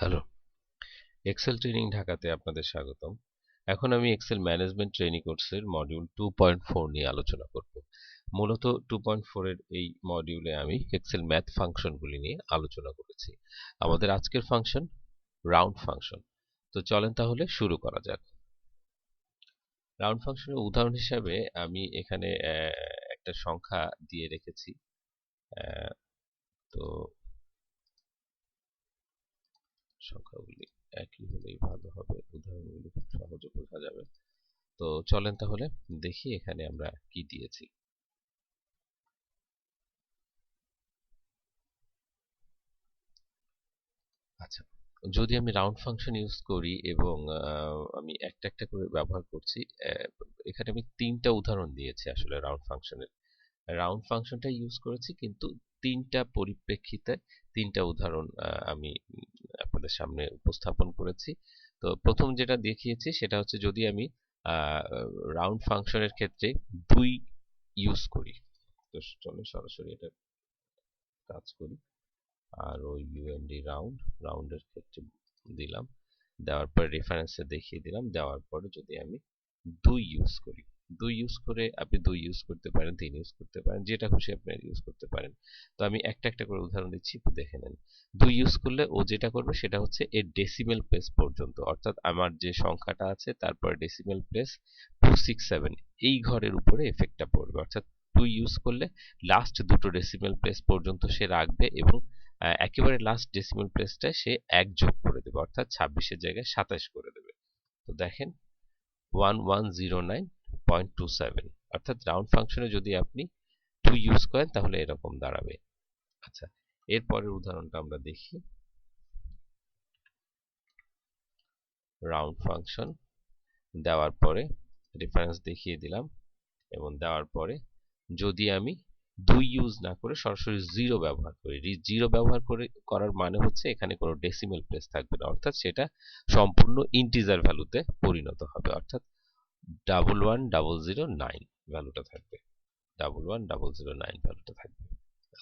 Hello, Excel training ঢাকাতে আপনাদের স্বাগতম। এখন আমি এক্সেল ম্যানেজমেন্ট ট্রেনিং কোর্সের মডিউল 2.4 নিয়ে আলোচনা করব। মূলত 2.4 এর এই মডিউলে আমি এক্সেল ম্যাথ ফাংশনগুলি নিয়ে আলোচনা করেছি। আমাদের আজকের ফাংশন রাউন্ড ফাংশন। তো চলেন তাহলে শুরু করা যাক। রাউন্ড ফাংশনের উদাহরণ হিসাবে আমি এখানে একটা সংখ্যা দিয়ে রেখেছি। তো সংখ্যাগুলি একই হলেই ভালো হবে, উদাহরণগুলি খুব সহজে বোঝা যাবে। তো চলেন তাহলে দেখি এখানে আমরা কি দিয়েছি। আচ্ছা, যদি আমি রাউন্ড ফাংশন ইউজ করি এবং আমি একটা একটা করে ব্যবহার করছি, এখানে আমি তিনটা উদাহরণ দিয়েছি আসলে রাউন্ড ফাংশনের। রাউন্ড ফাংশনটা ইউজ করেছি কিন্তু তিনটা পরিপ্রেক্ষিতে তিনটা উদাহরণ আমি আপনাদের সামনে উপস্থাপন করেছি। তো প্রথম যেটা দেখিয়েছি সেটা হচ্ছে যদি আমি রাউন্ড ফাংশনের ক্ষেত্রে 2 ইউজ করি। তো চলো সরাসরি এটা কাজ করি। আর ওই ইউএনডি রাউন্ডের ক্ষেত্রে দিলাম, দেওয়ার পর রেফারেন্সে দেখিয়ে দিলাম, দেওয়ার পরে যদি আমি 2 ইউজ করি, 2 ইউজ করে আপনি 2 ইউজ করতে পারেন, 3 ইউজ করতে পারেন, যেটা খুশি আপনি ইউজ করতে পারেন। তো আমি একটা একটা করে উদাহরণ দিচ্ছি, একটু দেখে নেন। 2 ইউজ করলে ও যেটা করবে সেটা হচ্ছে এর ডেসিমেল প্লেস পর্যন্ত, অর্থাৎ আমার যে সংখ্যাটা আছে তারপর ডেসিমেল প্লেস 267 এই ঘরের উপরে এফেক্টটা পড়বে। অর্থাৎ 2 ইউজ করলে লাস্ট দুটো ডেসিমেল প্লেস পর্যন্ত সে রাখবে এবং একেবারে লাস্ট ডেসিমেল প্লেসটায় সে 1 যোগ করে দেবে, অর্থাৎ 26 এর জায়গায় 27 করে দেবে। তো দেখেন 1109.27, অর্থাৎ রাউন্ড ফাংশনে যদি আপনি 2 ইউজ করেন তাহলে এরকম দাঁড়াবে। আচ্ছা, এরপরের উদাহরণটা আমরা দেখি। রাউন্ড ফাংশন দেওয়ার পরে রেফারেন্স দেখিয়ে দিলাম এবং দেওয়ার পরে যদি আমি 2 ইউজ না করে সরাসরি 0 ব্যবহার করি, 0 ব্যবহার করার মানে হচ্ছে এখানে কোনো ডেসিমেল প্লেস থাকবে না, অর্থাৎ সেটা সম্পূর্ণ ইন্টিজার ভ্যালুতে পরিণত হবে, অর্থাৎ 11009 ভ্যালুটা থাকবে, 11009 ভ্যালুটা থাকবে।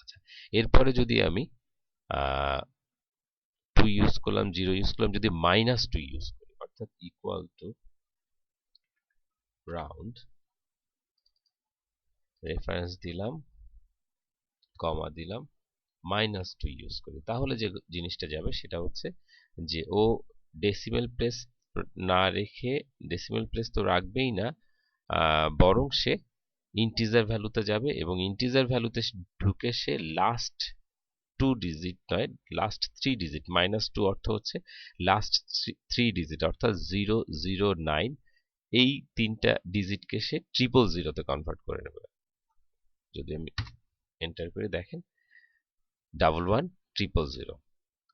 আচ্ছা, এরপরে যদি আমি 2 ইউজ করলাম, 0 ইউজ করলাম, যদি -2 ইউজ করি, অর্থাৎ ইকুয়াল টু রাউন্ড, রেফারেন্স দিলাম, কমা দিলাম, -2 ইউজ করি, তাহলে যে জিনিসটা যাবে সেটা হচ্ছে যে ও ডেসিমেল প্লেস না রেখে, ডেসিমেল প্লেস তো রাখবেই না, বরং সে ইন্টিজার ভ্যালুতে যাবে এবং ইন্টিজার ভ্যালুতে ঢুকে সে লাস্ট 2 ডিজিট নয়, লাস্ট 3 ডিজিট, -2 অর্থ হচ্ছে লাস্ট 3 ডিজিট, অর্থাৎ 009, এই তিনটা ডিজিটকে সে 000 তে কনভার্ট করে নেবে। যদি আমি এন্টার করে দেখেন 11000,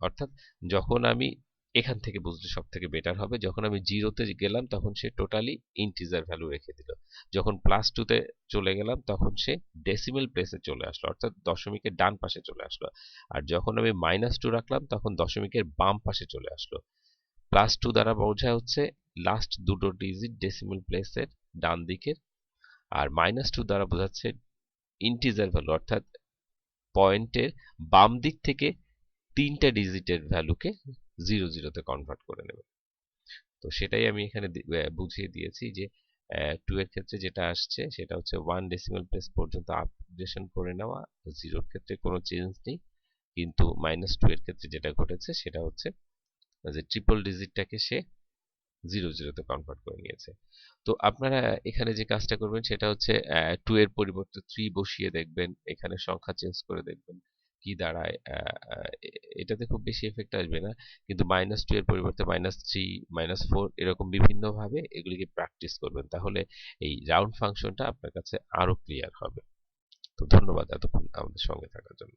অর্থাৎ যখন আমি এখান থেকে বুঝলে সব থেকে বেটার হবে, যখন আমি 0 তে গেলাম তখন সে টোটালি ইন্টিজার ভ্যালু রেখে দিল, যখন +2 তে চলে গেলাম তখন সে ডেসিমেল প্লেসে চলে আসলো, অর্থাৎ দশমিকের ডান পাশে চলে আসলো, আর যখন আমি -2 রাখলাম তখন দশমিকের বাম পাশে চলে আসলো। +2 দ্বারা বোঝা হচ্ছে লাস্ট দুটো ডিজিট ডেসিমেল প্লেসের ডান দিকের, আর -2 দ্বারা বোঝাচ্ছে ইন্টিজার ভ্যালু, অর্থাৎ পয়েন্টের বাম দিক থেকে তিনটা ডিজিটের ভ্যালুকে 00 তে কনভার্ট করে নেবে। তো সেটাই আমি এখানে বুঝিয়ে দিয়েছি যে 2 এর ক্ষেত্রে যেটা আসছে সেটা হচ্ছে 1 ডেসিমেল প্লেস পর্যন্ত আপডেশন করে নেওয়া, 0 এর ক্ষেত্রে কোনো চেঞ্জ নেই, কিন্তু -2 এর ক্ষেত্রে যেটা ঘটেছে সেটা হচ্ছে যে ট্রিপল ডিজিটটাকে সে 00 তে কনভার্ট করে নিয়েছে। তো আপনারা এখানে যে কাজটা করবেন সেটা হচ্ছে 2 এর পরিবর্তে 3 বসিয়ে দেখবেন, এখানে সংখ্যা চেঞ্জ করে দেখবেন কি দাঁড়ায়। এটাতে খুব বেশি এফেক্ট আসবে না, কিন্তু -2 এর পরিবর্তে -3, -4 এরকম বিভিন্ন ভাবে এগুলিকে প্র্যাকটিস করবেন, তাহলে এই রাউন্ড ফাংশনটা আপনার কাছে আরো ক্লিয়ার হবে। তো ধন্যবাদ এতক্ষণ আমাদের সঙ্গে থাকার জন্য।